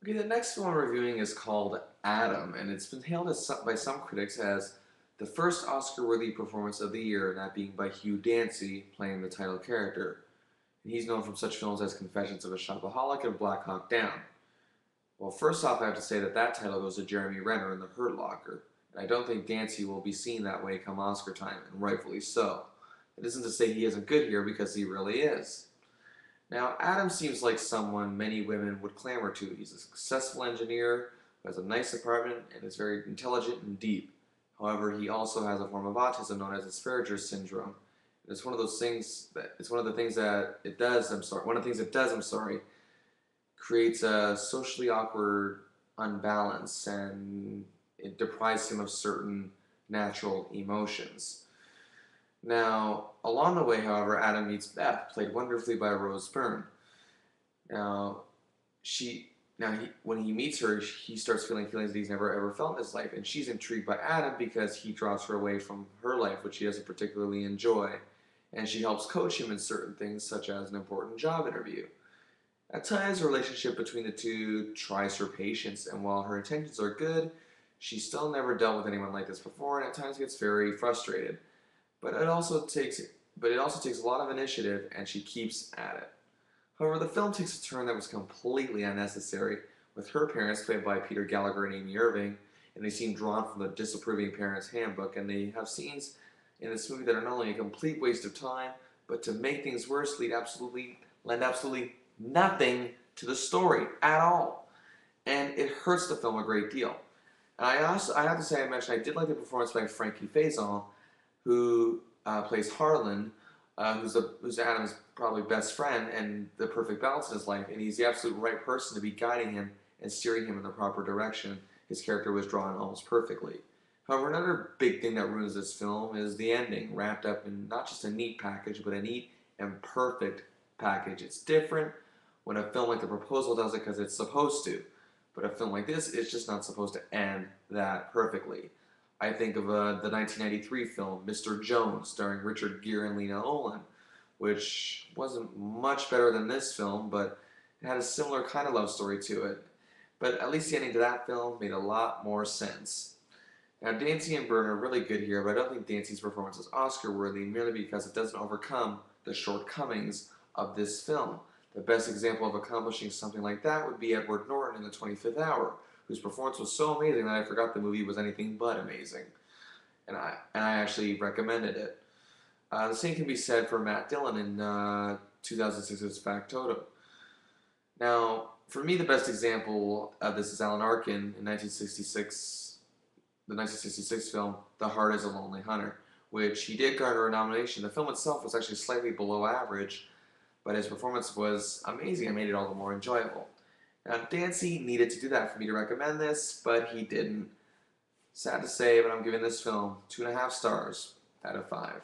Okay, the next film I'm reviewing is called Adam, and it's been hailed by some critics as the first Oscar-worthy performance of the year, that being by Hugh Dancy playing the title character. And he's known from such films as Confessions of a Shopaholic and Black Hawk Down. Well, first off, I have to say that that title goes to Jeremy Renner in The Hurt Locker, and I don't think Dancy will be seen that way come Oscar time, and rightfully so. It isn't to say he isn't good here, because he really is. Now, Adam seems like someone many women would clamor to. He's a successful engineer who has a nice apartment and is very intelligent and deep. However, he also has a form of autism known as Asperger's syndrome. It's one of those things that it's one of the things that it does. I'm sorry. One of the things it does. I'm sorry. Creates a socially awkward unbalance, and it deprives him of certain natural emotions. Now, along the way, however, Adam meets Beth, played wonderfully by Rose Byrne. Now, when he meets her, he starts feeling feelings that he's never ever felt in his life, and she's intrigued by Adam because he draws her away from her life, which she doesn't particularly enjoy, and she helps coach him in certain things, such as an important job interview. At times, the relationship between the two tries her patience, and while her intentions are good, she's still never dealt with anyone like this before, and at times gets very frustrated. But it also takes a lot of initiative, and she keeps at it. However, the film takes a turn that was completely unnecessary, with her parents, played by Peter Gallagher and Amy Irving, and they seem drawn from the disapproving parents' handbook, and they have scenes in this movie that are not only a complete waste of time, but to make things worse, lend absolutely nothing to the story at all. And it hurts the film a great deal. And I have to say, I did like the performance by Frankie Faison, who plays Harlan, who's Adam's probably best friend and the perfect balance in his life, and he's the absolute right person to be guiding him and steering him in the proper direction. His character was drawn almost perfectly. However, another big thing that ruins this film is the ending, wrapped up in not just a neat package, but a neat and perfect package. It's different when a film like The Proposal does it because it's supposed to, but a film like this is just not supposed to end that perfectly. I think of the 1993 film Mr. Jones, starring Richard Gere and Lena Olin, which wasn't much better than this film, but it had a similar kind of love story to it. But at least the ending to that film made a lot more sense. Now, Dancy and Byrne are really good here, but I don't think Dancy's performance is Oscar-worthy merely because it doesn't overcome the shortcomings of this film. The best example of accomplishing something like that would be Edward Norton in The 25th Hour, whose performance was so amazing that I forgot the movie was anything but amazing. And I actually recommended it. The same can be said for Matt Dillon in 2006's Factotum. Now, for me, the best example of this is Alan Arkin in the 1966 film The Heart is a Lonely Hunter, which he did garner a nomination. The film itself was actually slightly below average, but his performance was amazing and made it all the more enjoyable. Now, Dancy needed to do that for me to recommend this, but he didn't. Sad to say, but I'm giving this film 2.5 stars out of 5.